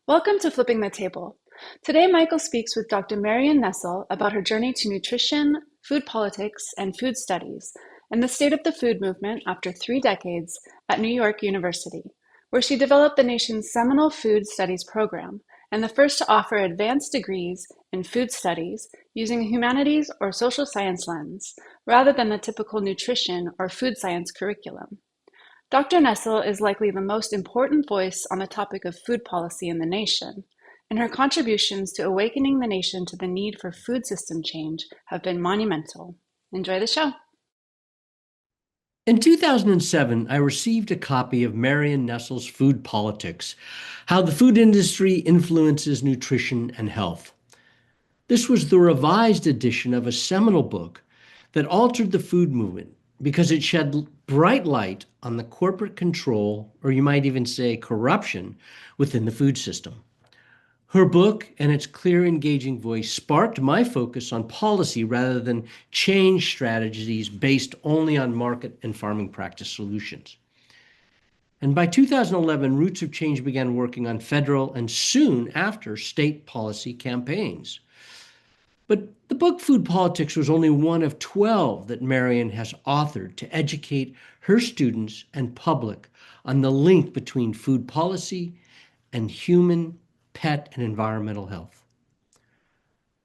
Welcome to Flipping the Table. Today, Michael speaks with Dr. Marion Nestle about her journey to nutrition, food politics, and food studies, and the state of the food movement after 3 decades at New York University, where she developed the nation's seminal food studies program and the first to offer advanced degrees in food studies using a humanities or social science lens, rather than the typical nutrition or food science curriculum. Dr. Nestle is likely the most important voice on the topic of food policy in the nation, and her contributions to awakening the nation to the need for food system change have been monumental. Enjoy the show. In 2007, I received a copy of Marion Nestle's Food Politics: How the Food Industry Influences Nutrition and Health. This was the revised edition of a seminal book that altered the food movement because it shed bright light on the corporate control, or you might even say corruption, within the food system. Her book and its clear, engaging voice sparked my focus on policy rather than change strategies based only on market and farming practice solutions. And by 2011, Roots of Change began working on federal and soon after state policy campaigns. But the book Food Politics was only one of 12 that Marion has authored to educate her students and public on the link between food policy and human, pet, and environmental health.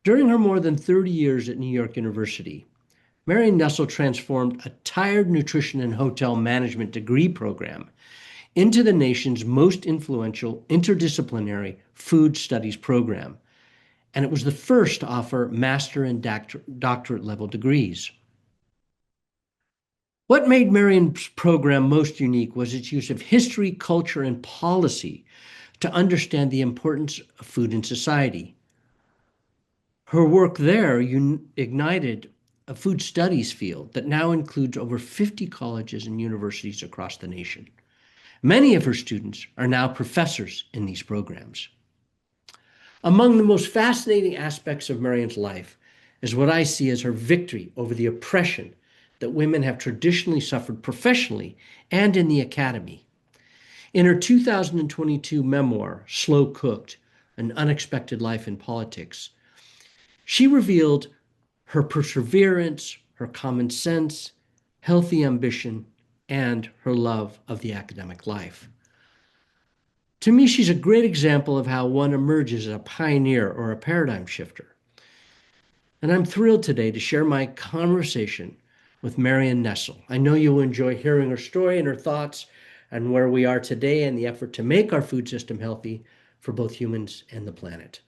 During her more than 30 years at New York University, Marion Nestle transformed a tired nutrition and hotel management degree program into the nation's most influential interdisciplinary food studies program, and it was the first to offer master and doctorate level degrees. What made Marion's program most unique was its use of history, culture, and policy to understand the importance of food in society. Her work there ignited a food studies field that now includes over 50 colleges and universities across the nation. Many of her students are now professors in these programs. Among the most fascinating aspects of Marion's life is what I see as her victory over the oppression that women have traditionally suffered professionally and in the academy. In her 2022 memoir, Slow Cooked: An Unexpected Life in Politics, she revealed her perseverance, her common sense, healthy ambition, and her love of the academic life. To me, she's a great example of how one emerges as a pioneer or a paradigm shifter. And I'm thrilled today to share my conversation with Marion Nestle. I know you'll enjoy hearing her story and her thoughts on where we are today and the effort to make our food system healthy for both humans and the planet.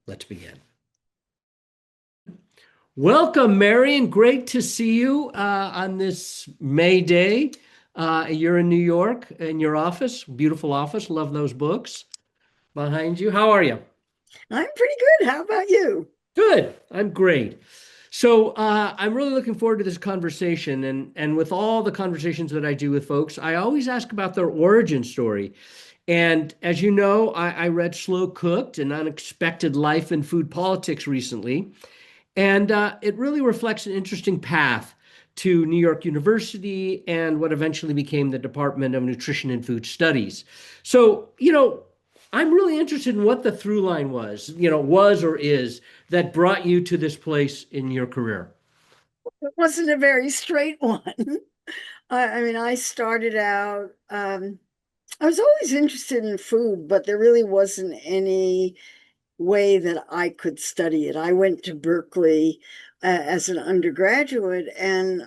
Let's begin. Welcome, Marion. Great to see you on this May Day. You're in New York in your office, beautiful office. Love those books behind you. How are you? I'm pretty good. How about you? Good. I'm great. So I'm really looking forward to this conversation. And with all the conversations that I do with folks, I always ask about their origin story. And as you know, I read Slow Cooked: An Unexpected Life in Food Politics recently. And it really reflects an interesting path to New York University and what eventually became the Department of Nutrition and Food Studies. So, I'm really interested in what the through line was or is, that brought you to this place in your career. It wasn't a very straight one. I started out, I was always interested in food, but there really wasn't any way that I could study it. I went to Berkeley as an undergraduate and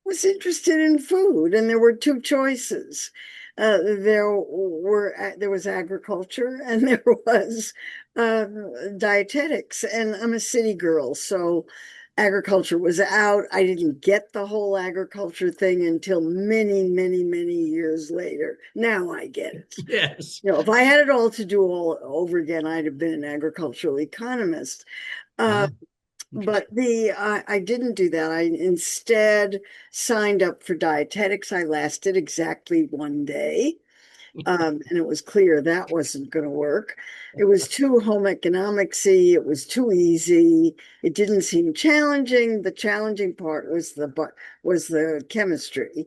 was interested in food, and there were two choices. There was agriculture and there was dietetics, and I'm a city girl, so agriculture was out. I didn't get the whole agriculture thing until many, many, many years later. Now I get it. Yes. If I had it all to do all over again, I'd have been an agricultural economist. But I didn't do that. I instead signed up for dietetics. I lasted exactly one day. And it was clear that wasn't going to work. It was too home economics-y. It was too easy. It didn't seem challenging. The challenging part was the chemistry.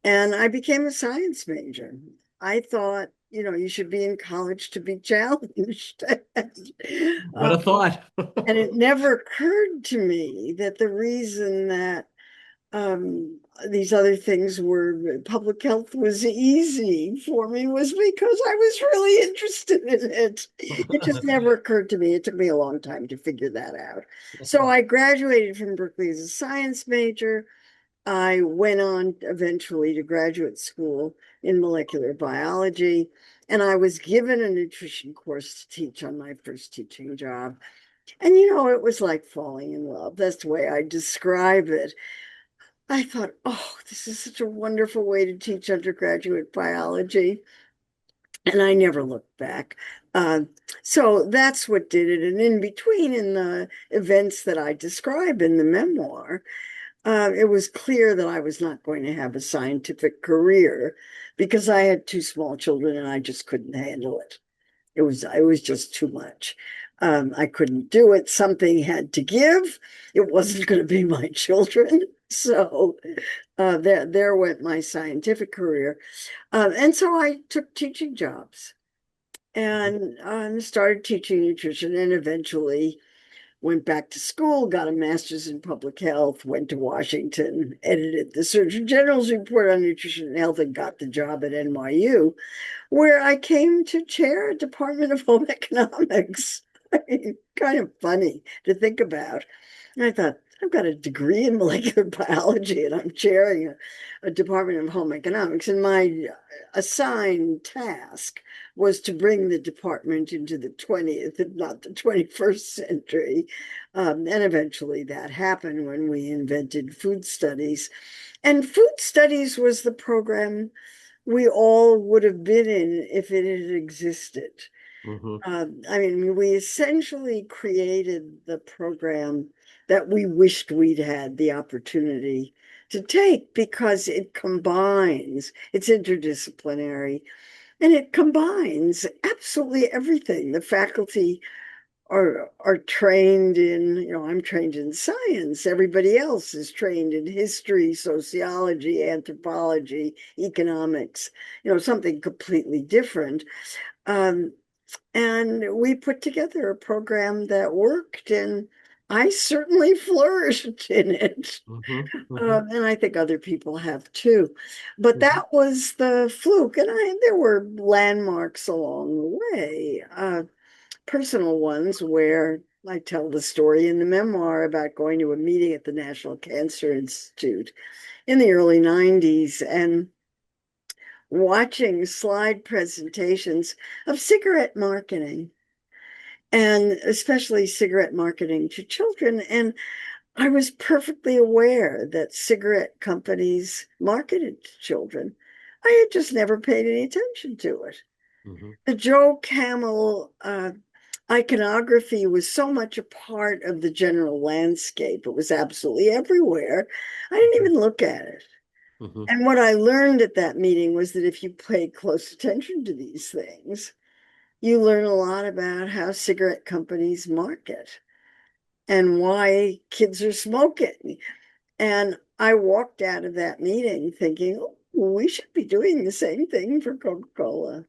And I became a science major. I thought you should be in college to be challenged. What a thought. And it never occurred to me that the reason that these other things were public health was easy for me was because I was really interested in it. It just never occurred to me. It took me a long time to figure that out. So I graduated from Berkeley as a science major. I went on eventually to graduate school in molecular biology, and I was given a nutrition course to teach on my first teaching job. And it was like falling in love. That's the way I describe it. I thought, oh, this is such a wonderful way to teach undergraduate biology. And I never looked back. Uh, so that's what did it. And in between, in the events that I describe in the memoir, it was clear that I was not going to have a scientific career because I had two small children and I just couldn't handle it. It was just too much. I couldn't do it. Something had to give. It wasn't going to be my children. So there went my scientific career. And so I took teaching jobs and started teaching nutrition and eventually went back to school, got a master's in public health, went to Washington, edited the Surgeon General's report on nutrition and health, and got the job at NYU, where I came to chair a Department of Home Economics. Kind of funny to think about. And I thought, I've got a degree in molecular biology and I'm chairing a Department of Home Economics. And my assigned task was to bring the department into the 20th, if not the 21st century. And eventually that happened when we invented food studies. And food studies was the program we all would have been in if it had existed. Mhm. I mean, we essentially created the program that we wished we'd had the opportunity to take because it combines, it's interdisciplinary, and it combines absolutely everything. The faculty are trained in, I'm trained in science. Everybody else is trained in history, sociology, anthropology, economics, something completely different. Um, and we put together a program that worked, and I certainly flourished in it. Mhm. Mhm. And I think other people have too. But Mhm. that was the fluke. And there were landmarks along the way, personal ones where I tell the story in the memoir about going to a meeting at the National Cancer Institute in the early 90s and watching slide presentations of cigarette marketing and especially cigarette marketing to children. And I was perfectly aware that cigarette companies marketed to children. I had just never paid any attention to it. Mhm. The Joe Camel iconography was so much a part of the general landscape. It was absolutely everywhere. I didn't Mhm. even look at it. Mhm. And what I learned at that meeting was that if you pay close attention to these things, you learn a lot about how cigarette companies market and why kids are smoking. And I walked out of that meeting thinking, oh, we should be doing the same thing for Coca-Cola.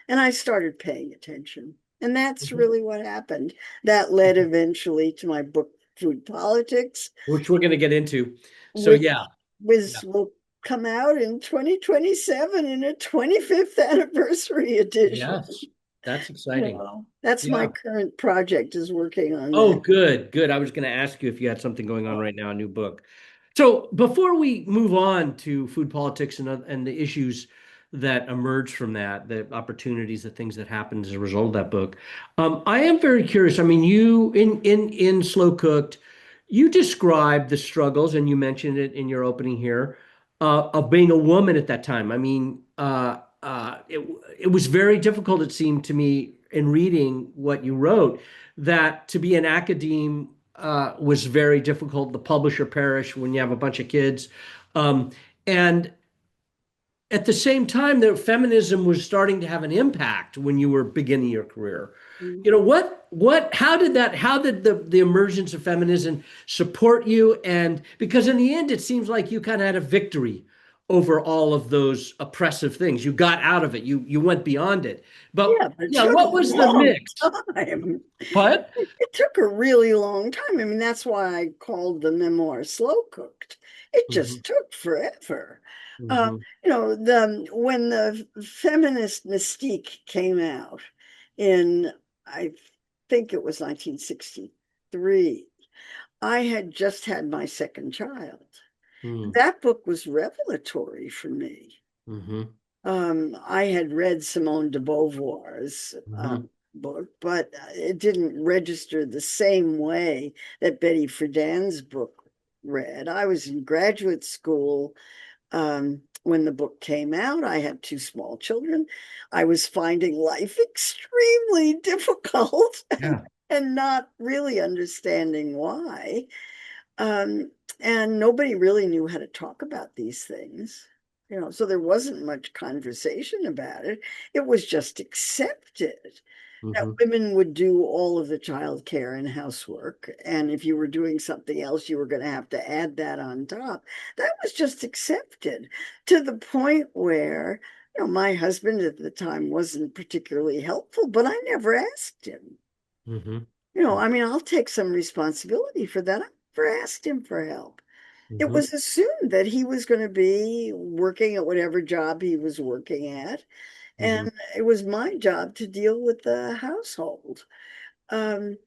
And I started paying attention. And that's Mhm. really what happened. That led eventually to my book, Food Politics, Which we're going to get into. So which yeah, yeah, will come out in 2027 in a 25th anniversary edition. yes, that's exciting. That's my Yeah. current project is working on Oh, that. good, good. I was going to ask you if you had something going on right now, a new book. So before we move on to food politics and the issues that emerge from that, the opportunities, the things that happened as a result of that book, I am very curious. I mean, you in Slow Cooked, you described the struggles, and you mentioned it in your opening here, of being a woman at that time. I mean, it was very difficult, it seemed to me, in reading what you wrote that to be an academe was very difficult. The publisher perished when you have a bunch of kids. And at the same time, the feminism was starting to have an impact when you were beginning your career. Mm. You know, how did the emergence of feminism support you? And because in the end, it seems like you kind of had a victory over all of those oppressive things. You got out of it. You went beyond it. But Yeah, but it yeah, took a what was the long mix? time. What? It took a really long time. I mean, that's why I called the memoir slow cooked. It Hmm. just took forever. Uh, Hmm. the when the feminist mystique came out in, I think it was 1963, I had just had my second child. That book was revelatory for me. Hmm. I had read Simone de Beauvoir's Hmm. book, but it didn't register the same way that Betty Friedan's book read. I was in graduate school when the book came out. I had two small children. I was finding life extremely difficult Yeah. and not really understanding why. Um, and nobody really knew how to talk about these things, so there wasn't much conversation about it. It was just accepted that Hmm. women would do all of the child care and housework. And if you were doing something else, you were going to have to add that on top. That was just accepted to the point where, my husband at the time wasn't particularly helpful, but I never asked him. Hmm. I mean, I'll take some responsibility for that. I never asked him for help. It Hmm. was assumed that he was going to be working at whatever job he was working at, Hmm. and it was my job to deal with the household. Um,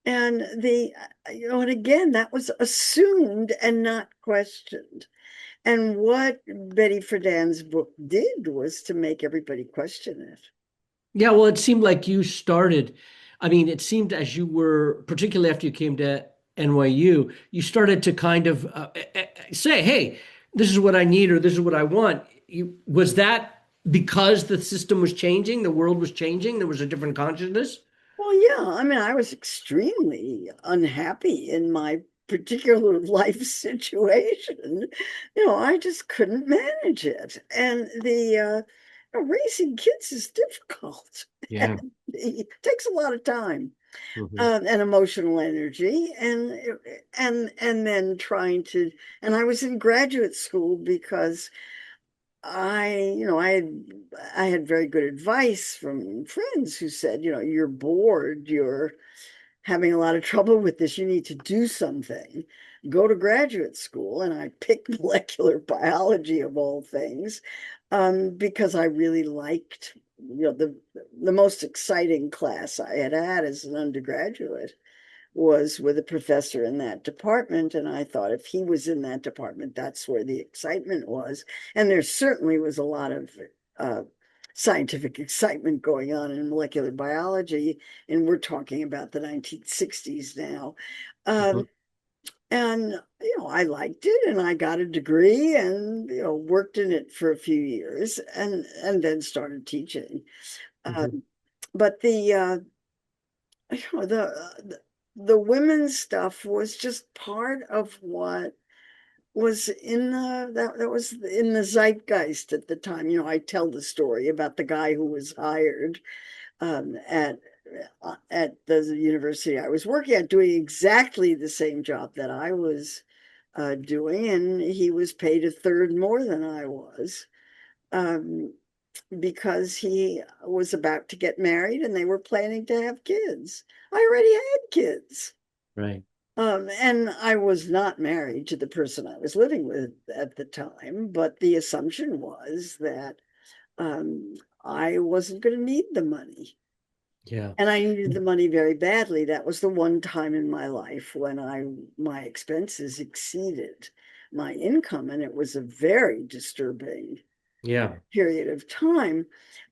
and again, that was assumed and not questioned. And what Betty Friedan's book did was to make everybody question it. Yeah, well, it seemed like you started. I mean, it seemed as you were, particularly after you came to NYU, you started to kind of say, "Hey, this is what I need, or this is what I want." Was that because the system was changing, the world was changing, there was a different consciousness? Well, yeah, I mean, I was extremely unhappy in my particular life situation. I just couldn't manage it. And raising kids is difficult. Yeah. And it takes a lot of time, Hmm. and emotional energy, and then and I was in graduate school because I had very good advice from friends who said, you're bored, you're having a lot of trouble with this, you need to do something. Go to graduate school. And I picked molecular biology of all things, because I really liked, the most exciting class I had had as an undergraduate was with a professor in that department. And I thought if he was in that department, that's where the excitement was. And there certainly was a lot of uh, scientific excitement going on in molecular biology. And we're talking about the 1960s now. Hmm. Um, and, I liked it, and I got a degree and, worked in it for a few years, and then started teaching. Hmm. Um, but you know, the women's stuff was just part of what was in that was in the zeitgeist at the time. I tell the story about the guy who was hired um, at at the university I was working at, doing exactly the same job that I was doing, and he was paid a third more than I was. Um, because he was about to get married and they were planning to have kids. I already had kids. Right. And I was not married to the person I was living with at the time, but the assumption was that um, I wasn't going to need the money. Yeah. And I needed the money very badly. That was the one time in my life when my expenses exceeded my income, and it was a very disturbing Yeah. period of time.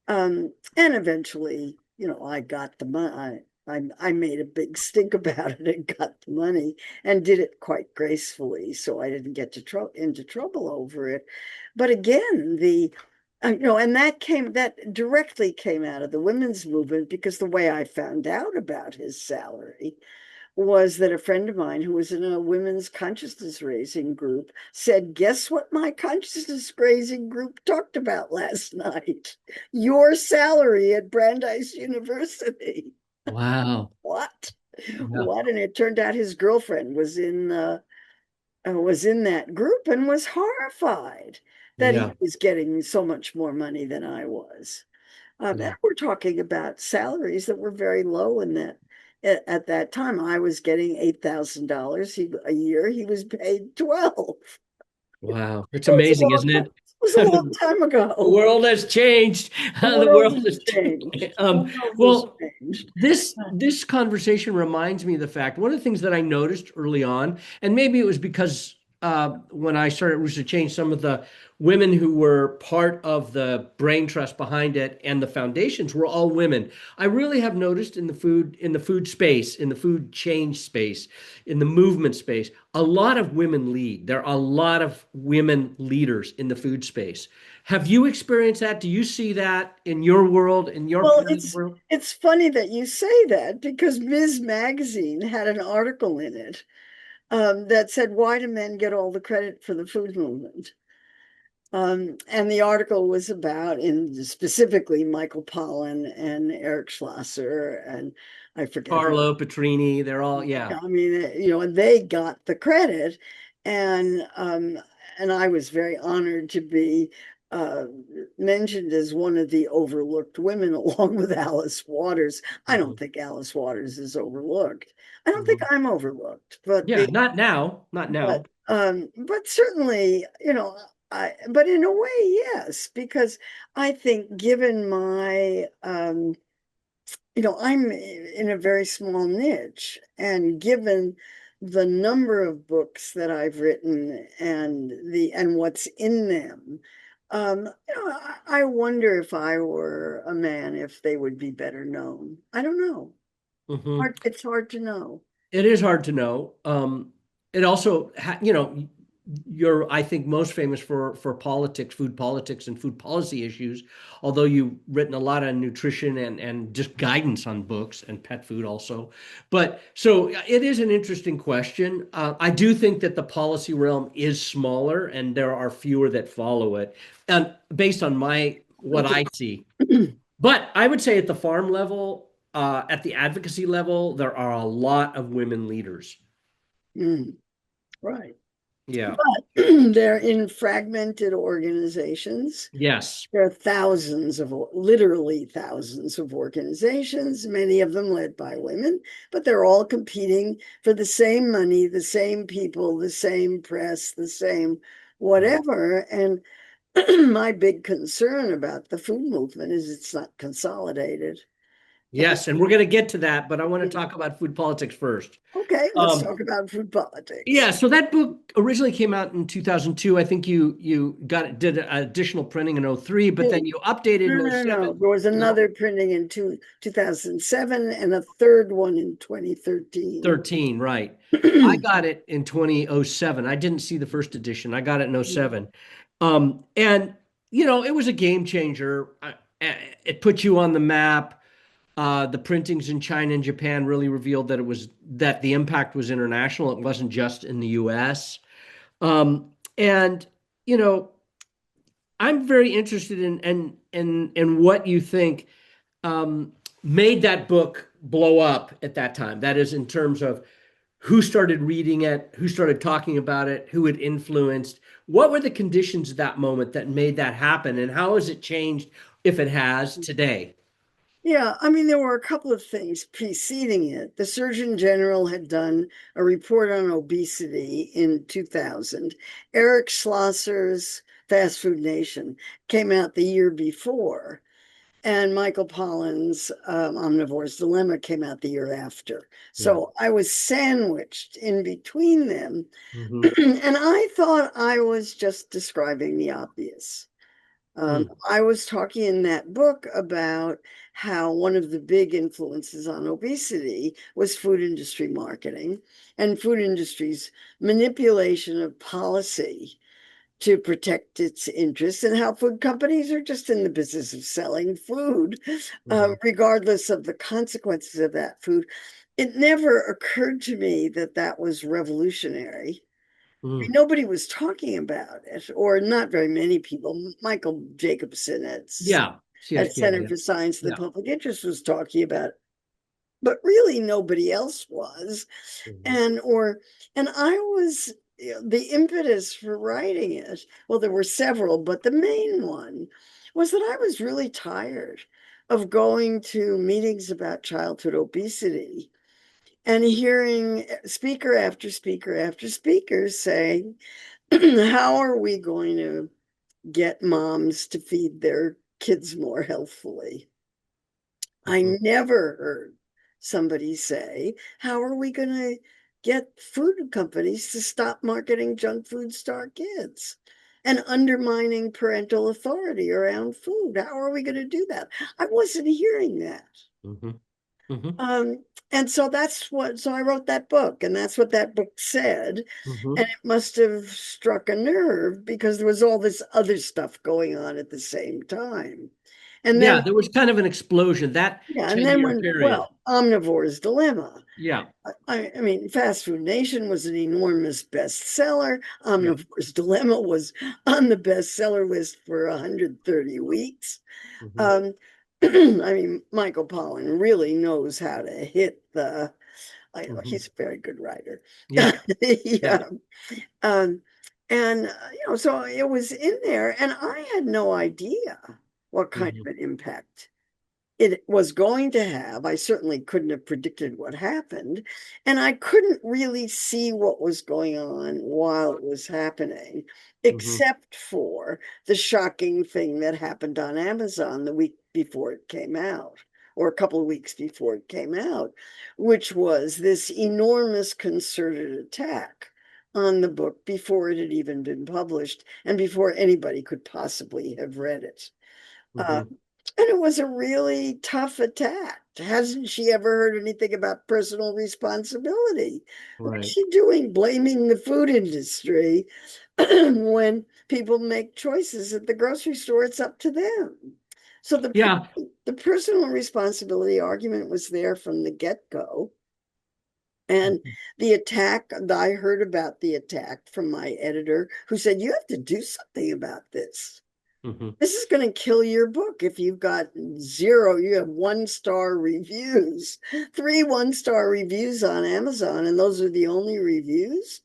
And eventually, I got the money. I made a big stink about it and got the money and did it quite gracefully, so I didn't get into trouble over it. But again, and that directly came out of the women's movement, because the way I found out about his salary was that a friend of mine who was in a women's consciousness raising group said, "Guess what my consciousness raising group talked about last night? Your salary at Brandeis University." Wow. What? Yeah. What? And it turned out his girlfriend was in that group and was horrified that he Yeah. was getting so much more money than I was. And Yeah. we're talking about salaries that were very low in that at that time. I was getting $8,000 a year. He was paid 12. Wow. It's It was a amazing, long isn't time, it? it was a long time The ago. world has changed. The The world world has has changed. The um, world has well, changed. this conversation reminds me of the fact, one of the things that I noticed early on, and maybe it was because when I started Roots to Change, some of the women who were part of the brain trust behind it and the foundations were all women. I really have noticed in the food space, in the food change space, in the movement space, a lot of women lead. There are a lot of women leaders in the food space. Have you experienced that? Do you see that in your world, in your Well, part of the world? it's funny that you say that because Ms. Magazine had an article in it that said, "Why do men get all the credit for the food movement?" And the article was about, in specifically, Michael Pollan and Eric Schlosser, and I forget who. Carlo, Petrini, they're all, yeah. I mean, and they got the credit, and I was very honored to be uh, mentioned as one of the overlooked women, along with Alice Waters. I don't Mhm, think Alice Waters is overlooked. I don't think mhm. I'm overlooked, but Yeah, not now, not now. but certainly, but in a way, yes, because I think given my I'm in a very small niche, and given the number of books that I've written and what's in them, I wonder if I were a man, if they would be better known. I don't know. Mhm. It's hard to know. It is hard to know. It also, you're, I think, most famous for politics, food politics, and food policy issues. Although you've written a lot on nutrition and just guidance on books and pet food also. But so it is an interesting question. I do think that the policy realm is smaller, and there are fewer that follow it, and based on my what Okay. I see. But I would say at the farm level, at the advocacy level, there are a lot of women leaders. Mm, right. Yeah. But they're in fragmented organizations. Yes. There are literally thousands of organizations, many of them led by women, but they're all competing for the same money, the same people, the same press, the same Right. whatever. And my big concern about the food movement is it's not consolidated. And Yes, and we're going to get to that, but I want to talk about food politics first. okay, let's Um, talk about food politics. yeah, so that book originally came out in 2002. I think you did additional printing in '03, but then you updated No, in no, no. '07. There was No, another printing in 2007 and a third one in 2013. 13, right. I got it in 2007. I didn't see the first edition. I got it in '07. And it was a game changer. It put you on the map. The printings in China and Japan really revealed that the impact was international. It wasn't just in the US. And you know, I'm very interested in what you think um, made that book blow up at that time. That is, in terms of who started reading it, who started talking about it, who it influenced. What were the conditions at that moment that made that happen, and how has it changed, if it has, today? Yeah, I mean, there were a couple of things preceding it. The Surgeon General had done a report on obesity in 2000. Eric Schlosser's Fast Food Nation came out the year before, and Michael Pollan's Omnivore's Dilemma came out the year after. Yeah. So I was sandwiched in between them, Hmm. and I thought I was just describing the obvious. I was talking in that book about how one of the big influences on obesity was food industry marketing and food industry's manipulation of policy to protect its interests, and how food companies are just in the business of selling food, Hmm. regardless of the consequences of that food. It never occurred to me that that was revolutionary. Hmm. Nobody was talking about it, or not very many people. Michael Jacobson Yeah. at CSPA. Center Yeah. for Science and the Yeah. Public Interest was talking about it, but really nobody else was. Mhm. And or and I was the impetus for writing it, well, there were several, but the main one was that I was really tired of going to meetings about childhood obesity and hearing speaker after speaker after speaker saying, how are we going to get moms to feed their kids more healthfully? I Mhm. never heard somebody say, how are we going to get food companies to stop marketing junk foods to our kids and undermining parental authority around food? How are we going to do that? I wasn't hearing that. Mhm. Mhm. Um, and so so I wrote that book, and that's what that book said. And Mhm. it must have struck a nerve because there was all this other stuff going on at the same time. And then Yeah, there was kind of an explosion that yeah, and then 10-year when, period. well, Omnivore's Dilemma. Yeah. I mean, Fast Food Nation was an enormous bestseller. Yeah. Omnivore's Dilemma was on the bestseller list for 130 weeks. Mhm. Um, I mean, Michael Pollan really knows how to hit the, I know Mhm. he's a very good writer. Yeah. Yeah. Yeah. Um, and, so it was in there, and I had no idea what kind Mhm. of an impact it was going to have. I certainly couldn't have predicted what happened, and I couldn't really see what was going on while it was happening, Mhm. except for the shocking thing that happened on Amazon the week before it came out, or a couple of weeks before it came out, which was this enormous concerted attack on the book before it had even been published and before anybody could possibly have read it. Mhm. Um, and it was a really tough attack. Hasn't she ever heard anything about personal responsibility? What's Right. she doing blaming the food industry when people make choices at the grocery store? It's up to them. So Yeah. the personal responsibility argument was there from the get-go. And Mhm. the attack, I heard about the attack from my editor who said, you have to do something about this. Mhm. This is going to kill your book if you've got zero, you have 1-star reviews, 3 1-star reviews on Amazon, and those are the only reviews.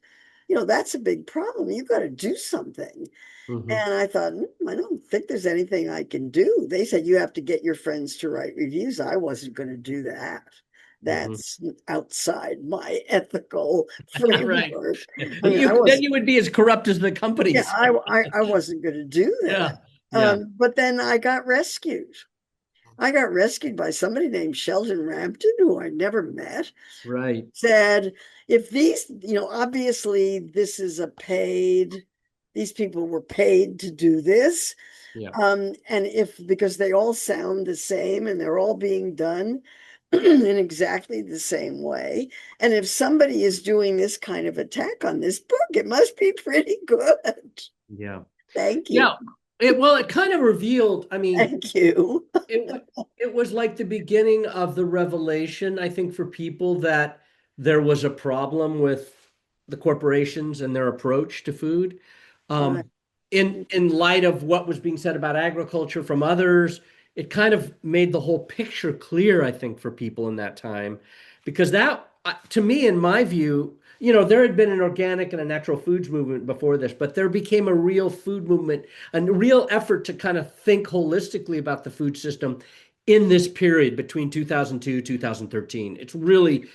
That's a big problem. You've got to do something. Mhm. And I thought, I don't think there's anything I can do. They said you have to get your friends to write reviews. I wasn't going to do that. Mhm. That's outside my ethical Right. framework. I mean, I You then was, you would be as corrupt as the yeah, companies. I wasn't going to do that. Yeah. Yeah. But then I got rescued. I got rescued by somebody named Sheldon Rampton, who I never met, Right. said, if these, obviously this is these people were paid to do this. Yeah. And because they all sound the same and they're all being done in exactly the same way. And if somebody is doing this kind of attack on this book, it must be pretty good. Yeah. Thank you. Yeah. It kind of revealed, I mean, Thank you. it it was like the beginning of the revelation, I think, for people that there was a problem with the corporations and their approach to food. Right. Um, in light of what was being said about agriculture from others, it kind of made the whole picture clear, I think, for people in that time, because that, to me, in my view, there had been an organic and a natural foods movement before this, but there became a real food movement, a real effort to kind of think holistically about the food system in this period between 2002 2013. It's really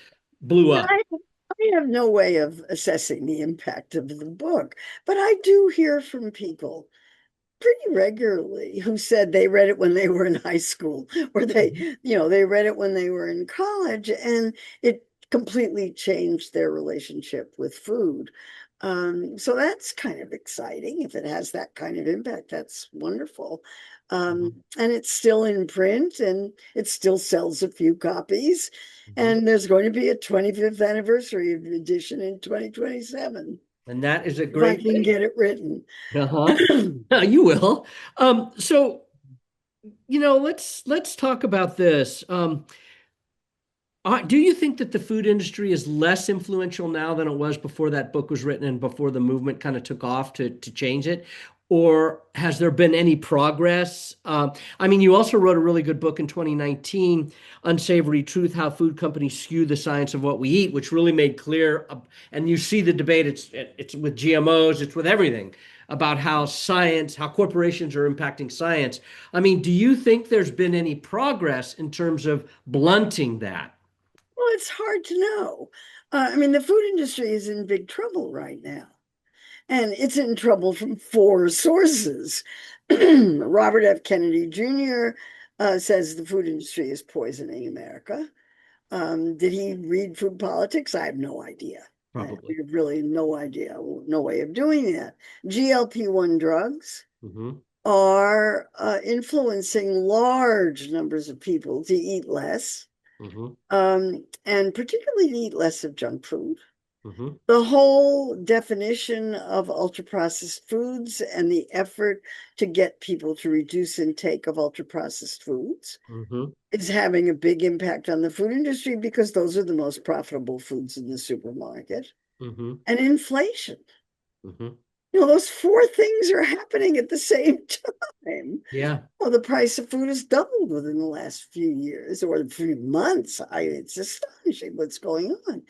blew Yeah, up. I have no way of assessing the impact of the book, but I do hear from people pretty regularly who said they read it when they were in high school or they read it when they were in college and it completely changed their relationship with food. So that's kind of exciting. If it has that kind of impact, that's wonderful. Mhm. And it's still in print and it still sells a few copies. Mhm. And there's going to be a 25th anniversary edition in 2027 And that is a if I great can thing. get it written. Uh-huh. You will. So let's talk about this. Do you think that the food industry is less influential now than it was before that book was written and before the movement kind of took off to change it? or has there been any progress? I mean, you also wrote a really good book in 2019, Unsavory Truth: How Food Companies Skew the Science of What We Eat, which really made clear, and you see the debate, it's with GMOs, it's with everything, about how science, how corporations are impacting science. I mean, do you think there's been any progress in terms of blunting that? Well, it's hard to know. I mean, the food industry is in big trouble right now, and it's in trouble from four sources. Robert F. Kennedy Jr. Says the food industry is poisoning America. Did he read Food Politics? I have no idea. We Probably. have really no idea, no way of doing that. GLP-1 drugs Mm-hmm. are influencing large numbers of people to eat less, Mm-hmm. and particularly to eat less of junk food. Mm-hmm. The whole definition of ultra processed foods and the effort to get people to reduce intake of ultra processed foods Mm-hmm. is having a big impact on the food industry because those are the most profitable foods in the supermarket. Mm-hmm. And inflation. Mm-hmm. Those four things are happening at the same time. Yeah. Well, the price of food has doubled within the last few years or a few months. It's astonishing what's going on.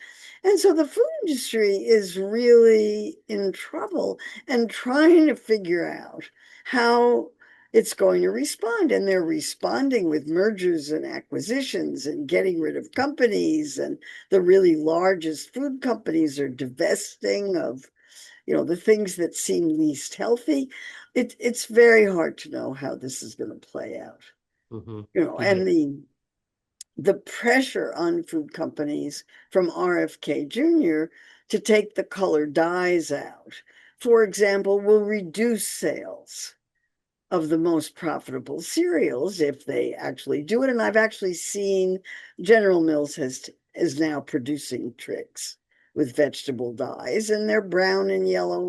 And so the food industry is really in trouble and trying to figure out how it's going to respond. And they're responding with mergers and acquisitions and getting rid of companies. And the really largest food companies are divesting of the things that seem least healthy. It's very hard to know how this is going to play out. Mm-hmm. Yeah. And the pressure on food companies from RFK Jr. to take the color dyes out, for example, will reduce sales of the most profitable cereals if they actually do it. And I've actually seen General Mills is now producing tricks with vegetable dyes, and they're brown and yellow.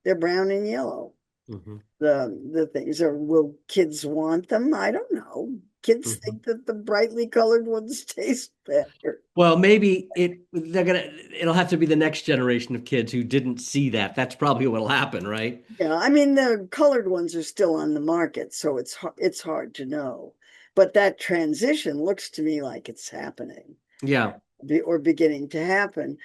Mm-hmm. The things are, will kids want them? I don't know. Kids Mm-hmm. think that the brightly colored ones taste better. Well, maybe it'll have to be the next generation of kids who didn't see that. That's probably what'll happen, right? Yeah, I mean the colored ones are still on the market, so it's hard to know. But that transition looks to me like it's happening. Yeah. Or beginning to happen.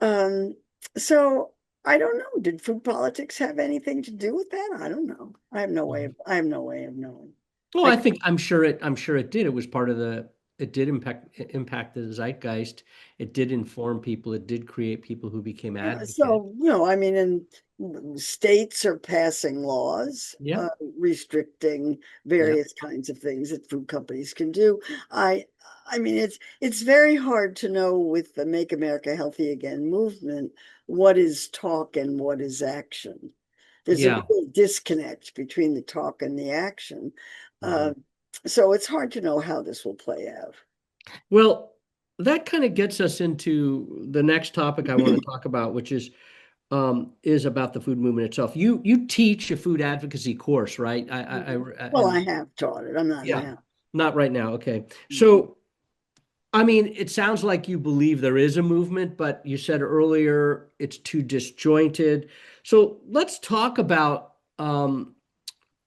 Um, so I don't know. Did food politics have anything to do with that? I don't know. I have no way of knowing. Well, I I'm sure it did. It was part of it did impact the zeitgeist. It did inform people. It did create people who became Yeah, advocates. so, I mean, and states are passing laws Yeah. restricting Yeah. various kinds of things that food companies can do. I I mean, it's very hard to know with the Make America Healthy Again movement what is talk and what is action. There's a Yeah. real disconnect between the talk and the action. Mhm. Uh, so it's hard to know how this will play out. Well, that kind of gets us into the next topic I want to talk about, which is about the food movement itself. You teach a food advocacy course, right? Well, I And have taught it. I'm not yeah, now. not right now. Okay. Mhm. So, I mean, it sounds like you believe there is a movement, but you said earlier it's too disjointed. So let's talk about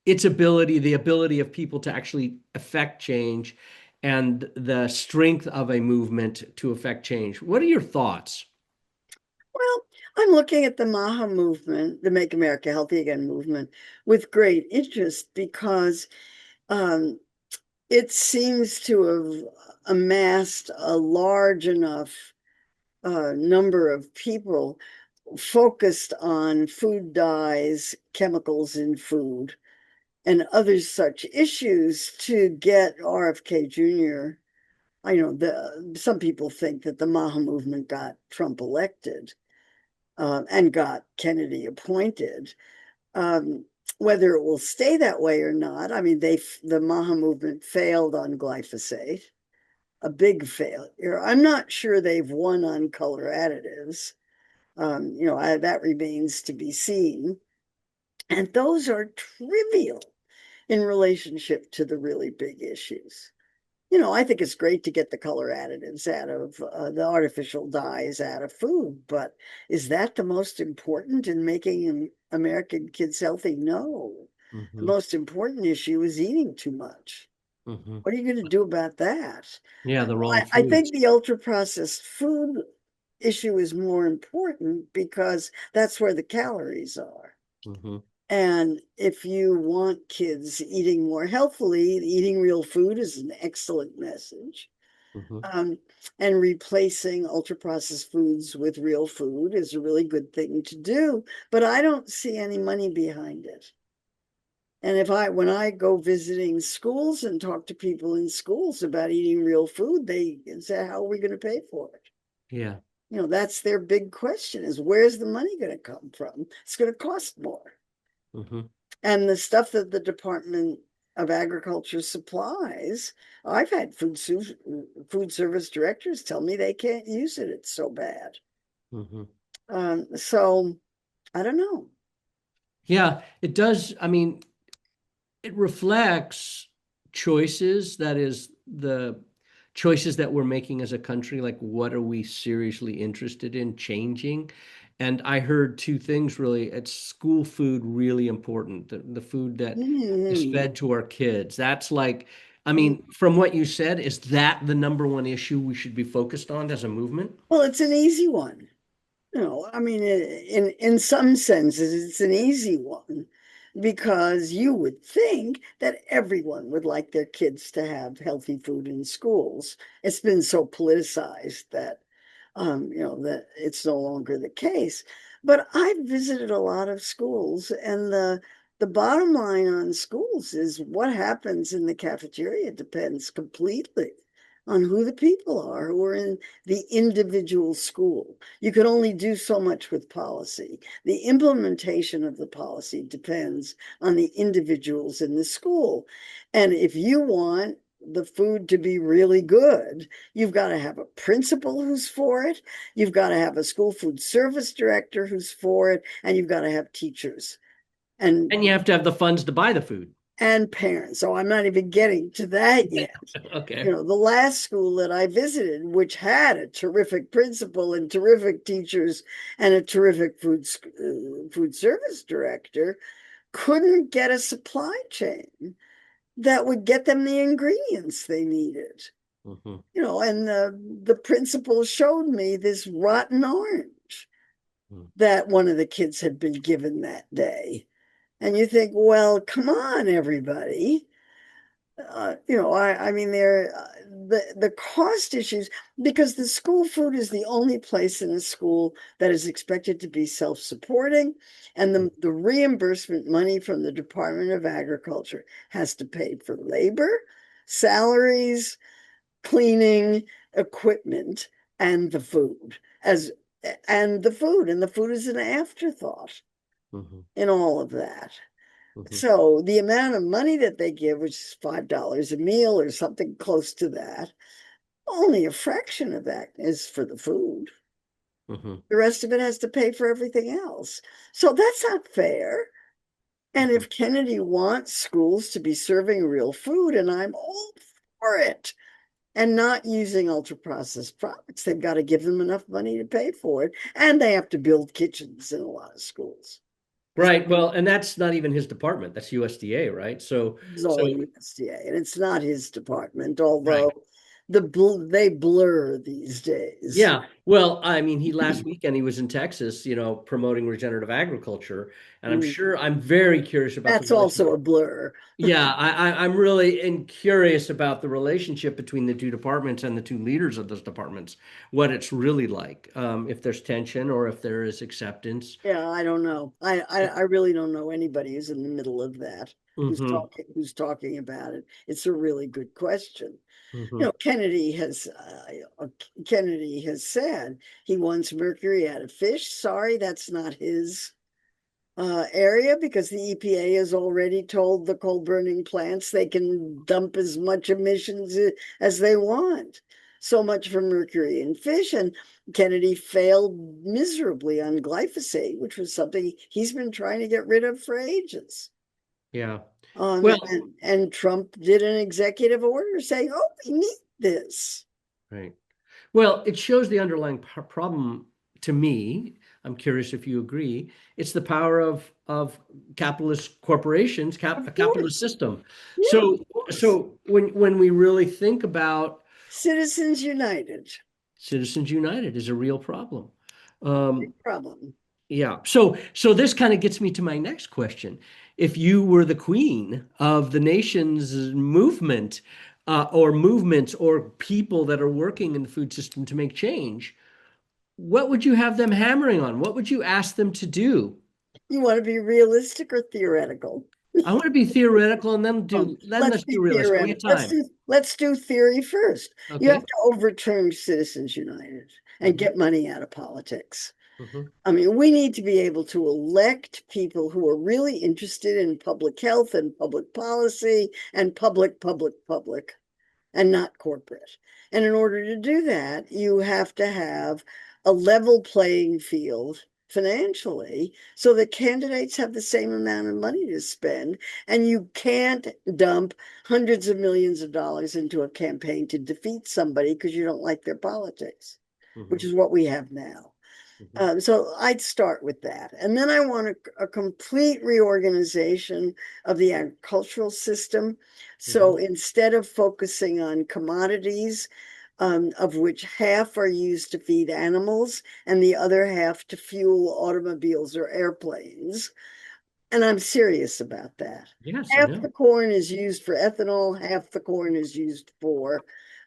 its ability, the ability of people to actually affect change and the strength of a movement to affect change. What are your thoughts? Well, I'm looking at the MAHA movement, the Make America Healthy Again movement, with great interest because um, it seems to have amassed a large enough number of people focused on food dyes, chemicals in food, and other such issues to get RFK Jr. I know some people think that the MAHA movement got Trump elected and got Kennedy appointed. Um, whether it will stay that way or not, I mean, the MAHA movement failed on glyphosate, a big failure. I'm not sure they've won on color additives. That remains to be seen. And those are trivial in relationship to the really big issues. I think it's great to get the color additives out of the artificial dyes out of food, but is that the most important in making American kids healthy? No. The Hmm. most important issue is eating too much. Hmm. What are you going to do about that? Yeah, the wrong I think foods. the ultra processed food issue is more important because that's where the calories are. Hmm. And if you want kids eating more healthily, eating real food is an excellent message. Hmm. Um, and replacing ultra processed foods with real food is a really good thing to do. But I don't see any money behind it. And when I go visiting schools and talk to people in schools about eating real food, they say, how are we going to pay for it? Yeah. That's their big question is where's the money going to come from? It's going to cost more. Hmm. And the stuff that the Department of Agriculture supplies, I've had food service directors tell me they can't use it. It's so bad. Hmm. So I don't know. Yeah, it does. I mean, it reflects choices, that is the choices that we're making as a country, like what are we seriously interested in changing. And I heard two things really. It's school food really important, the food that is Mhm. fed to our kids. That's like, I mean, from what you said, is that the number one issue we should be focused on as a movement? Well, it's an easy one. I mean, in some senses, it's an easy one because you would think that everyone would like their kids to have healthy food in schools. It's been so politicized that that it's no longer the case. But I've visited a lot of schools, and the bottom line on schools is what happens in the cafeteria depends completely on who the people are who are in the individual school. You can only do so much with policy. The implementation of the policy depends on the individuals in the school. And if you want the food to be really good, you've got to have a principal who's for it. You've got to have a school food service director who's for it. And you've got to have teachers and And you have to have the funds to buy the food. parents. So I'm not even getting to that yet. Okay. The last school that I visited, which had a terrific principal and terrific teachers and a terrific food service director, couldn't get a supply chain that would get them the ingredients they needed. Hmm. And the principal showed me this rotten orange that one of the kids had been given that day. And you think, well, come on, everybody. I mean, the cost issues because the school food is the only place in a school that is expected to be self-supporting, and the reimbursement money from the Department of Agriculture has to pay for labor, salaries, cleaning, equipment, and the food as and the food is an afterthought Hmm. in all of that. Hmm. So the amount of money that they give, which is $5 a meal or something close to that, only a fraction of that is for the food. Hmm. The rest of it has to pay for everything else. So that's not fair. And Hmm. if Kennedy wants schools to be serving real food, and I'm all for it, and not using ultra processed products, they've got to give them enough money to pay for it. And they have to build kitchens in a lot of schools because Right. Well, and that's not even his department. That's USDA, right? it's So all USDA, and it's not his department, right. although they blur these days. Yeah. Well, I mean, he last weekend he was in Texas, promoting regenerative agriculture, and I'm very curious about the That's also relationship. a blur. Yeah, I'm really curious about the relationship between the two departments and the two leaders of those departments, what it's really like, if there's tension or if there is acceptance. Yeah, I don't know. I really don't know anybody who's in the middle of that, Hmm. who's talking about it. It's a really good question. Hmm. Kennedy has said he wants mercury out of fish. Sorry, that's not his area because the EPA has already told the coal burning plants they can dump as much emissions as they want. So much for mercury in fish. And Kennedy failed miserably on glyphosate, which was something he's been trying to get rid of for ages. Yeah. Um, Well, and Trump did an executive order saying, oh, we need this. right. Well, it shows the underlying problem to me I'm curious if you agree. It's the power of capitalist corporations, a Of capitalist course. system. Yeah, of So course. so when we really think about Citizens United. Citizens United is a real problem. Um, Big problem. yeah. So this kind of gets me to my next question. If you were the queen of the nation's movement, or movements or people that are working in the food system to make change, what would you have them hammering on? What would you ask them to do? You want to be realistic or theoretical? I want to be theoretical and then Let's let's be do realistic. We have theoretical. Let's time. do let's do theory first. You have Okay. to overturn Citizens United and Hmm. get money out of politics. Hmm. I mean, we need to be able to elect people who are really interested in public health and public policy and public, and not corporate. And in order to do that, you have to have a level playing field financially so that candidates have the same amount of money to spend. And you can't dump hundreds of millions of dollars into a campaign to defeat somebody because you don't like their politics, which Hmm. is what we have now. Hmm. So I'd start with that. And then I want a complete reorganization of the agricultural system. Hmm. So instead of focusing on commodities, of which half are used to feed animals and the other half to fuel automobiles or airplanes. And I'm serious about that. Yes, I Half know. the corn is used for ethanol, half the corn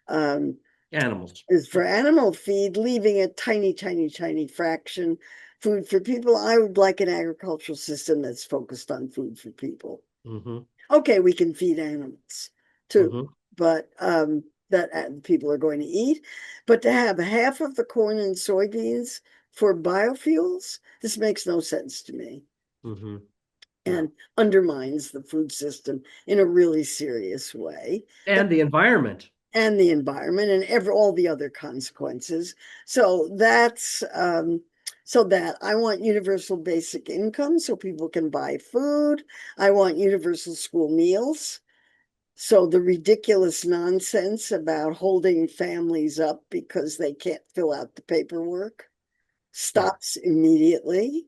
um, Animals. is for animal feed, leaving a tiny fraction food for people. I would like an agricultural system that's focused on food for people. Hmm. Okay, we can feed animals too, Hmm. but that people are going to eat. But to have half of the corn and soybeans for biofuels, this makes no sense to me Hmm. Yeah. and undermines the food system in a really serious way. And the environment. And the environment and all the other consequences. So that's so that I want universal basic income so people can buy food. I want universal school meals. So the ridiculous nonsense about holding families up because they can't fill out the paperwork Yeah. stops immediately.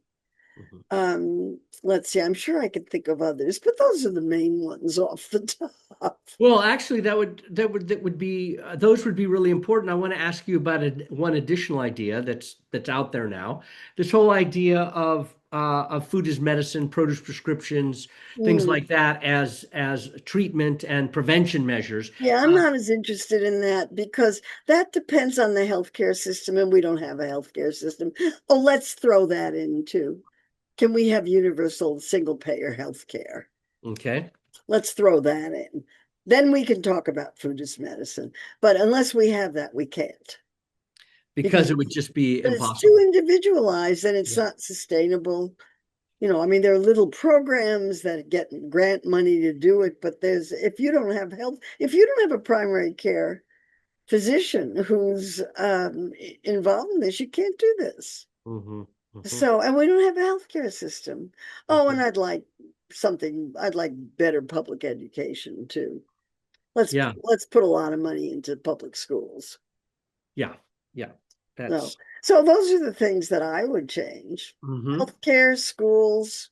Hmm. Let's see, I'm sure I could think of others, but those are the main ones off the top. Well, actually, that would be those would be really important. I want to ask you about one additional idea that's out there now. This whole idea of food as medicine, produce prescriptions, things Mm. like that as treatment and prevention measures. Yeah, I'm not as interested in that because that depends on the healthcare system, and we don't have a healthcare system. Oh, let's throw that in too. Can we have universal single payer healthcare? Okay, Let's throw that in. Then we can talk about food as medicine. But unless we have that, we can't because because it would just be it's too impossible. individualized and it's Yeah. not sustainable. I mean, there are little programs that get grant money to do it, but if you don't have health, if you don't have a primary care physician who's involved in this. You can't do this. Hmm. Hmm. So, and we don't have a healthcare system. Oh, and Hmm. I'd like better public education too. Let's Yeah, let's put a lot of money into public schools. yeah, yeah. So, That's. so those are the things that I would change. Hmm. Healthcare, schools,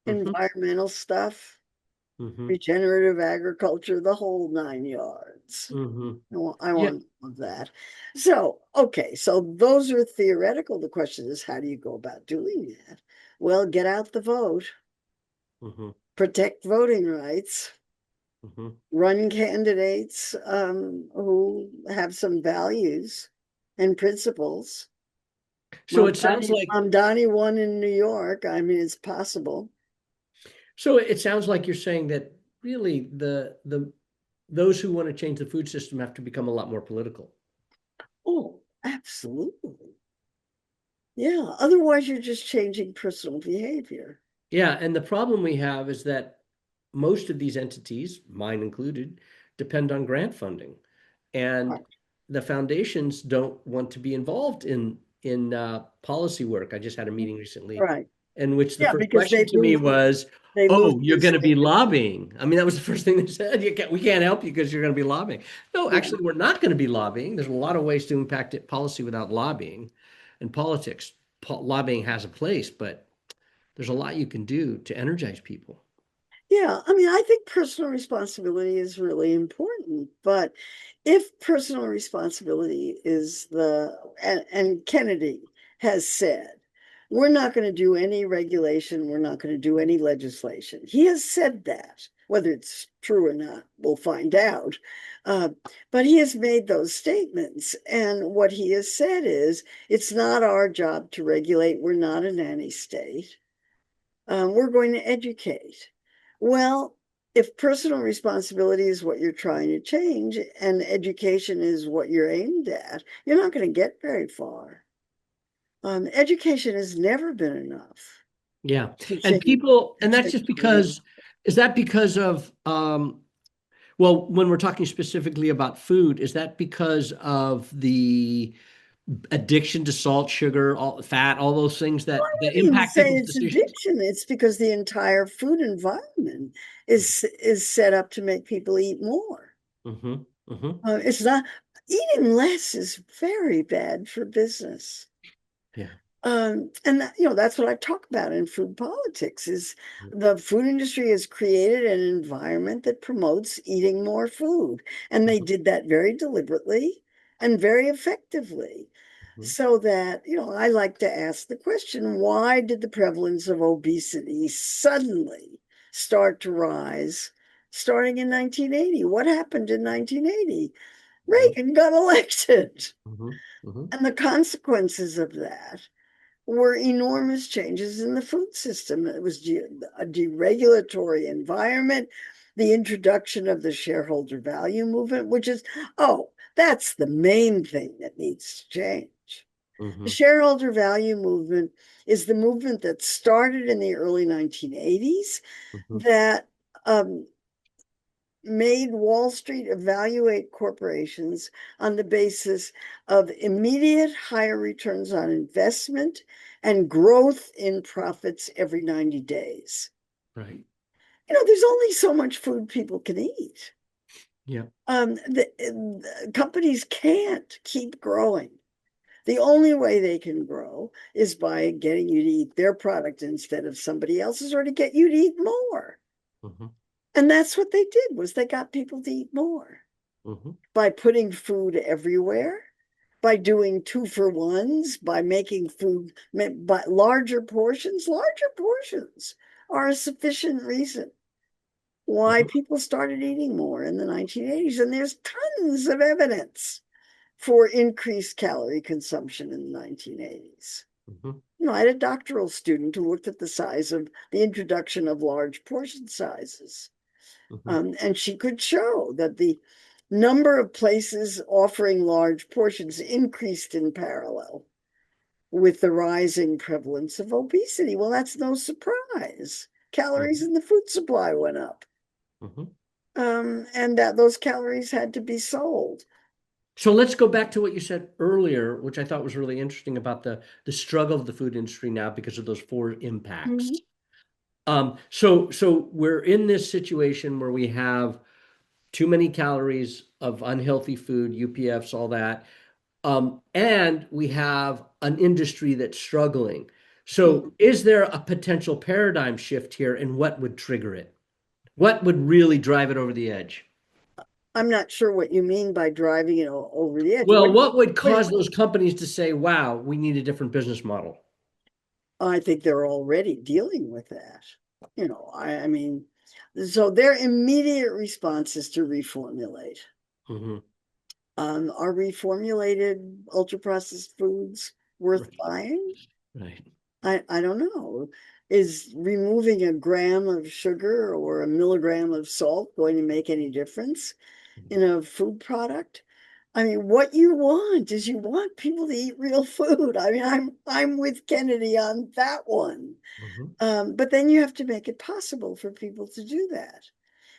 Hmm. environmental stuff, Hmm. regenerative agriculture, the whole 9 yards. Hmm. I Yeah. want all of that. So, okay, so those are theoretical. The question is, how do you go about doing that? Well, get out the vote, Hmm. protect voting rights, Hmm. run candidates who have some values and principles. So it sounds like Mamdani won in New York. I mean, it's possible. you're saying that really the those who want to change the food system have to become a lot more political. Oh, absolutely. Yeah. Otherwise, you're just changing personal behavior. Yeah, and the problem we have is that most of these entities, mine included, depend on grant funding, and Right. the foundations don't want to be involved in policy work. I just had a meeting recently Right. in which the Yeah, first because question to me was, they lose "Oh, you're their going to be state. lobbying." I mean, that was the first thing they said. We can't help you because you're going to be lobbying. No, Yeah. actually, we're not going to be lobbying. There's a lot of ways to impact policy without lobbying and politics. lobbying has a place, but there's a lot you can do to energize people. Yeah, I mean, I think personal responsibility is really important, but if personal responsibility is and Kennedy has said, we're not going to do any regulation, we're not going to do any legislation. He has said that. Whether it's true or not, we'll find out. Uh, but he has made those statements. And what he has said is, it's not our job to regulate. We're not a nanny state. We're going to educate. Well, if personal responsibility is what you're trying to change and education is what you're aimed at, you're not going to get very far. Education has never been enough Yeah. to And change, people, to and that's just change the world. because, is that because of, well, when we're talking specifically about food, is that because of the addiction to salt, sugar, all fat, all those things that I wouldn't even impact say people's it's decisions? addiction. It's because the entire food environment is set up to make people eat more. Mm-hmm. Mm-hmm. It's not eating less is very bad for business. Yeah. And that, that's what I talk about in food politics is the food industry has created an environment that promotes eating more food. And they Mm-hmm. did that very deliberately and very effectively. Mm-hmm. So that, I like to ask the question, why did the prevalence of obesity suddenly start to rise starting in 1980? What happened in 1980? Reagan got elected. Mm-hmm. Mm-hmm. And the consequences of that were enormous changes in the food system. It was a deregulatory environment, the introduction of the shareholder value movement, which is, that's the main thing that needs to change. The Mm-hmm. shareholder value movement is the movement that started in the early 1980s Mm-hmm. that made Wall Street evaluate corporations on the basis of immediate higher returns on investment and growth in profits every 90 days. Right. There's only so much food people can eat. Yeah. The companies can't keep growing. The only way they can grow is by getting you to eat their product instead of somebody else's, or to get you to eat more. Mm-hmm. And that's what they did, was they got people to eat more Mm-hmm. by putting food everywhere, by doing 2-for-1s, by making food by larger portions. Larger portions are a sufficient reason why Mm-hmm. people started eating more in the 1980s. And there's tons of evidence for increased calorie consumption in the 1980s. Mm-hmm. I had a doctoral student who looked at the size of the introduction of large portion sizes. Mm-hmm. And she could show that the number of places offering large portions increased in parallel with the rising prevalence of obesity. Well, that's no surprise. Calories Mm-hmm. in the food supply went up, Mm-hmm. and that those calories had to be sold. So let's go back to what you said earlier, which I thought was really interesting about the struggle of the food industry now because of those four Mhm. impacts. So we're in this situation where we have too many calories of unhealthy food, UPFs, all that, and we have an industry that's struggling. So is there a potential paradigm shift here, and what would trigger it? What would really drive it over the edge? I'm not sure what you mean by driving it over the edge. Well, what would What cause those companies to say, wow, we need a different business model? I think they're already dealing with that. I mean, so their immediate response is to reformulate. Hmm. Are reformulated ultra processed foods worth Right. buying? Right. I don't know. Is removing a gram of sugar or a milligram of salt going to make any difference in a food product? I mean, what you want is you want people to eat real food. I mean, I'm with Kennedy on that one. Hmm. But then you have to make it possible for people to do that.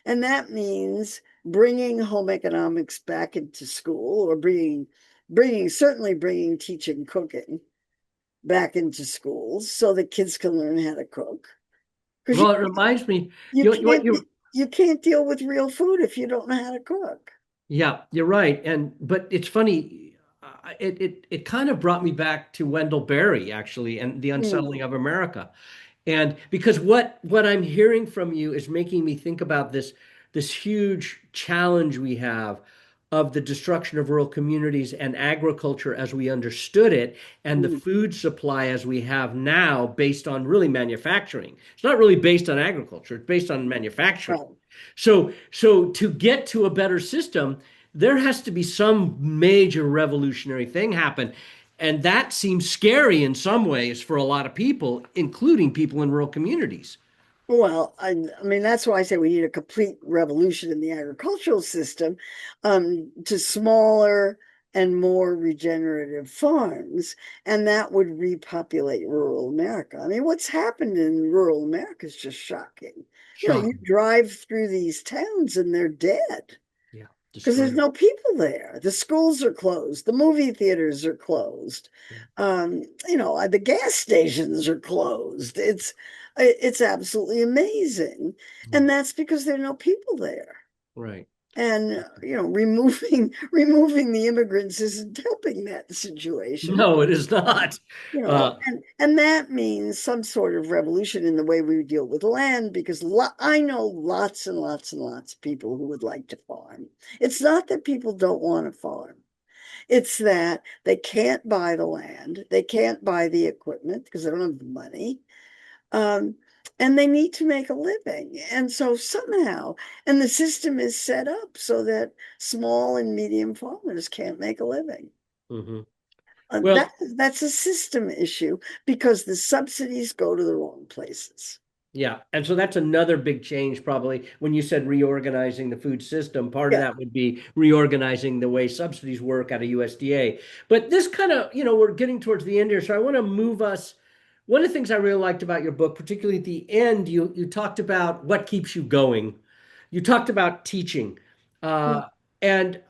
And that means bringing home economics back into school, or certainly bringing teaching cooking back into schools so that kids can learn how to cook. Because Well, it reminds me, you you what can't you you can't deal with real food if you don't know how to cook. yeah, you're right. But it's funny. it kind of brought me back to Wendell Berry, actually, and the Mm, unsettling of America. And because what I'm hearing from you is making me think about this huge challenge we have of the destruction of rural communities and agriculture as we understood it, and the mm, food supply as we have now, based on really manufacturing. It's not really based on agriculture, it's based on manufacturing. right. So to get to a better system, there has to be some major revolutionary thing happen. And that seems scary in some ways for a lot of people, including people in rural communities. Well, I mean, that's why I say we need a complete revolution in the agricultural system, to smaller and more regenerative farms, and that would repopulate rural America. I mean, what's happened in rural America is just shocking. You know, you Shocking. drive through these towns and they're dead Yeah. because there's Destroyed. no people there. The schools are closed, the movie theaters are closed, Yeah. the gas stations are closed. It's absolutely amazing, Mm. and that's because there are no people there. Right. And removing the immigrants isn't helping that situation. No, it is not. Uh, And that means some sort of revolution in the way we deal with land, because I know lots and lots and lots of people who would like to farm. It's not that people don't want to farm. It's that they can't buy the land, they can't buy the equipment because they don't have the money. Um, and they need to make a living. And so somehow, and the system is set up so that small and medium farmers can't make a living. mhm. That Well, that's a system issue because the subsidies go to the wrong places. yeah. And so that's another big change, probably. When you said reorganizing the food system, part of Yeah. that would be reorganizing the way subsidies work at a USDA. But this kind of, we're getting towards the end here. So I want to move us. One of the things I really liked about your book, particularly at the end, you talked about what keeps you going. You talked about teaching. Mm. Uh, and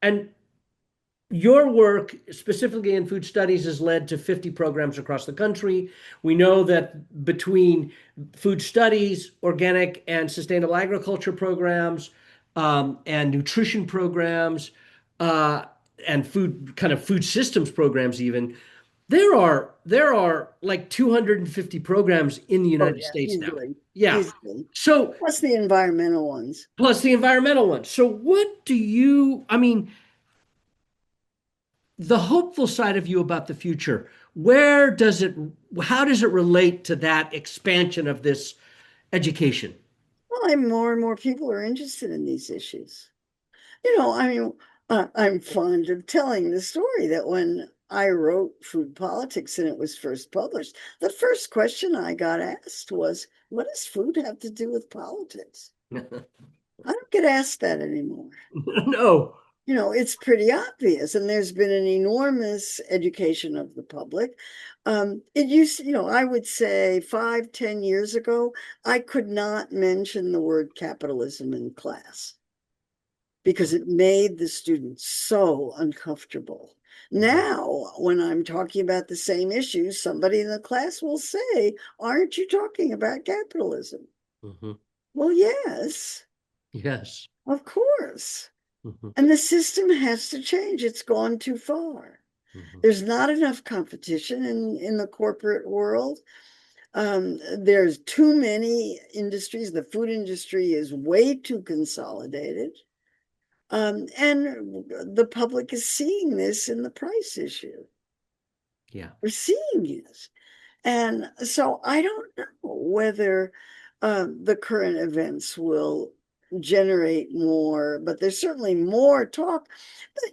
and your work, specifically in food studies, has led to 50 programs across the country. We know that between food studies, organic and sustainable agriculture programs, and nutrition programs, uh, and food systems programs, even there are like 250 programs in the Oh United yeah, States now. easily, Yeah. easily. So Plus the environmental ones. plus the environmental ones. So what do you? I mean, the hopeful side of you about the future, how does it relate to that expansion of this education? Well, more and more people are interested in these issues. I mean, I'm fond of telling the story that when I wrote Food Politics and it was first published, the first question I got asked was, what does food have to do with politics? I don't get asked that anymore. No. It's pretty obvious, and there's been an enormous education of the public. I would say 5, 10 years ago, I could not mention the word capitalism in class because it made the students so uncomfortable. Mhm, Now, when I'm talking about the same issues, somebody in the class will say, aren't you talking about capitalism? mhm. Well, yes, Yes. of course. Mhm, And the system has to change. It's gone too far. mhm, There's not enough competition in the corporate world. There's too many industries. The food industry is way too consolidated. And the public is seeing this in the price issue. yeah. We're seeing it. And so I don't know whether the current events will generate more, but there's certainly more talk.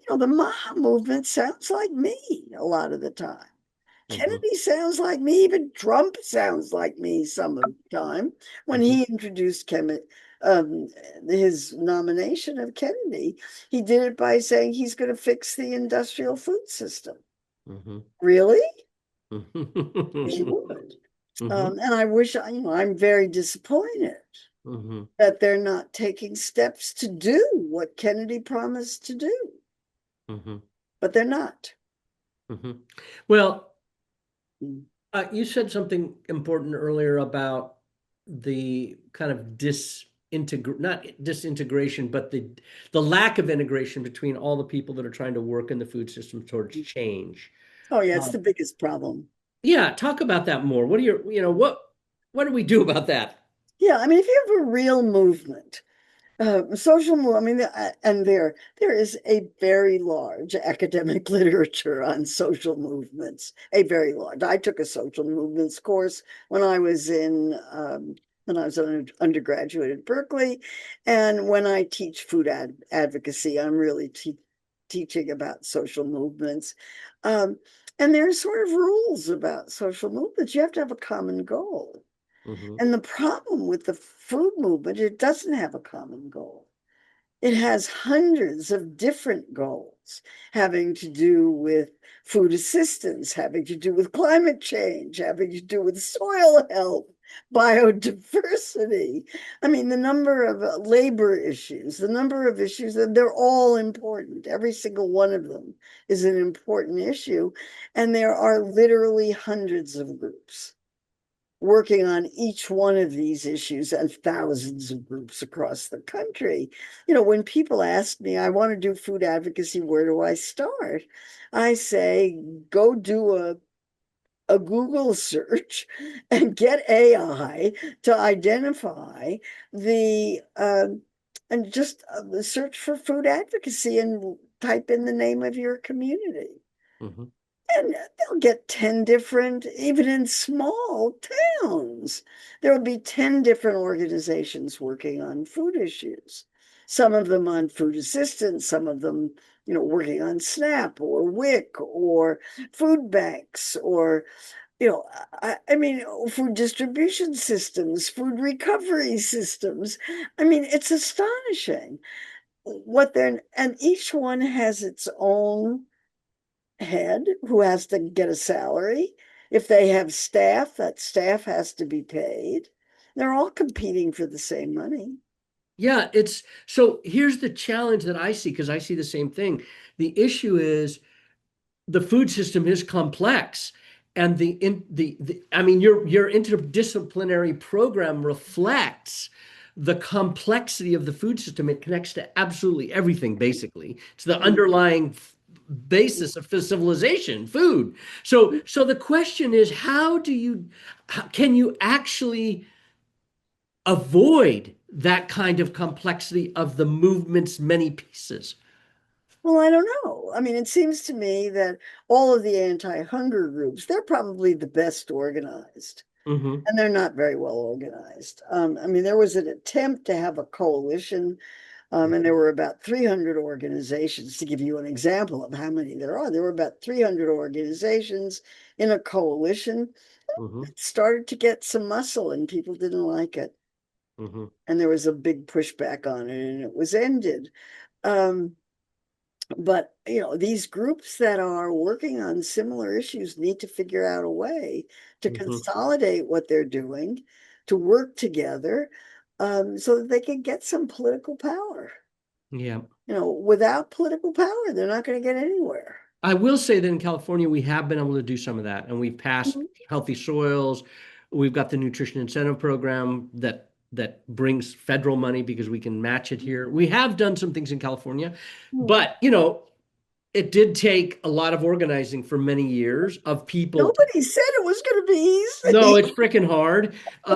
But, the Maha movement sounds like me a lot of the time. Mhm, Kennedy sounds like me. Even Trump sounds like me some of the time when mhm, he introduced um, his nomination of Kennedy. He did it by saying he's going to fix the industrial food system. mhm, Really? He mhm, would. mhm, And I wish, I'm very disappointed mhm, that they're not taking steps to do what Kennedy promised to do, mhm, but they're not. mhm. Well, Mm. you said something important earlier about the kind of not disintegration, but the lack of integration between all the people that are trying to work in the food system towards change. Oh, yeah, it's Um, the biggest problem. yeah, talk about that more. What are your, what do we do about that? Yeah, I mean, if you have a real movement, social move, I mean, and there is a very large academic literature on social movements, a very large. I took a social movements course when I was an undergraduate at Berkeley, and when I teach food advocacy, I'm really teaching about social movements. Um, and there's sort of rules about social movements. You have to have a common goal. Hmm. And the problem with the food movement, it doesn't have a common goal. It has hundreds of different goals having to do with food assistance, having to do with climate change, having to do with soil health, biodiversity. I mean, the number of labor issues, the number of issues, that they're all important. Every single one of them is an important issue. And there are literally hundreds of groups working on each one of these issues and thousands of groups across the country. When people ask me, I want to do food advocacy, where do I start? I say, go do a Google search and get AI to identify and just search for food advocacy and type in the name of your community. Hmm. And they'll get 10 different, even in small towns, there will be 10 different organizations working on food issues. Some of them on food assistance, some of them, working on SNAP or WIC or food banks or, I mean, food distribution systems, food recovery systems. I mean, it's astonishing and each one has its own head who has to get a salary. If they have staff, that staff has to be paid. They're all competing for the same money. Yeah, so here's the challenge that I see, because I see the same thing. The issue is the food system is complex, and I mean, your interdisciplinary program reflects the complexity of the food system. It connects to absolutely everything. Basically, it's the underlying basis of civilization, food. So the question is, can you actually avoid that kind of complexity of the movement's many pieces? Well, I don't know. I mean, it seems to me that all of the anti-hunger groups, they're probably the best organized, Hmm. and they're not very well organized. I mean, there was an attempt to have a coalition, and there were about 300 organizations, to give you an example of how many there are. There were about 300 organizations in a coalition. Hmm. It started to get some muscle, and people didn't like it. Hmm. And there was a big pushback on it, and it was ended. Um, but these groups that are working on similar issues need to figure out a way to Hmm. consolidate what they're doing, to work together, so that they can get some political power. Yeah. Without political power, they're not going to get anywhere. I will say that in California, we have been able to do some of that, and we've passed Mhm. healthy soils. We've got the nutrition incentive program that brings federal money because we can match it here. We have done some things in California, but it did take a lot of organizing for many years of people. Nobody said it was going to be No, easy. it's freaking hard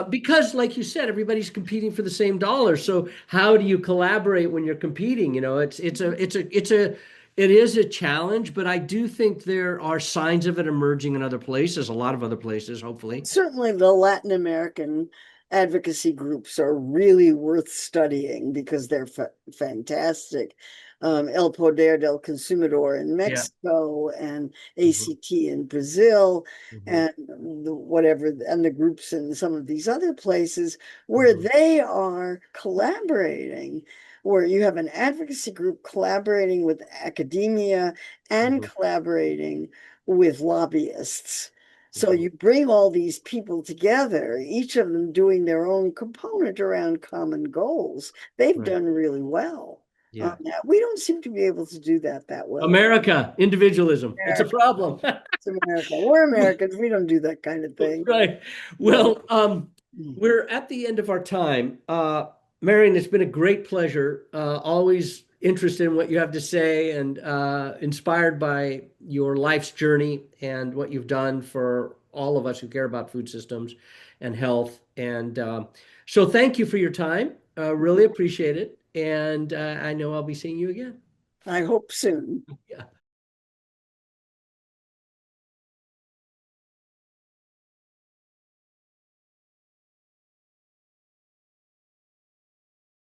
because, like you said, everybody's competing for the same dollar. So how do you collaborate when you're competing? It is a challenge, but I do think there are signs of it emerging in other places, a lot of other places, hopefully. Certainly, the Latin American advocacy groups are really worth studying because they're fantastic. El Poder del Consumidor in Yeah. Mexico and Hmm. ACT in Brazil Hmm. and the groups in some of these other places where Hmm. they are collaborating, where you have an advocacy group collaborating with academia and Hmm. collaborating with lobbyists. So Hmm. you bring all these people together, each of them doing their own component around common goals. They've Right. done really well. Yeah. We don't seem to be able to do that well in America, individualism. It's a America. problem. It's America. We're Americans. We don't do that kind of thing. Right. But Well, we're at the end of our time. Marion, it's been a great pleasure. Always interested in what you have to say and inspired by your life's journey and what you've done for all of us who care about food systems and health. And so thank you for your time. Really appreciate it. And I know I'll be seeing you again. I hope soon. Yeah.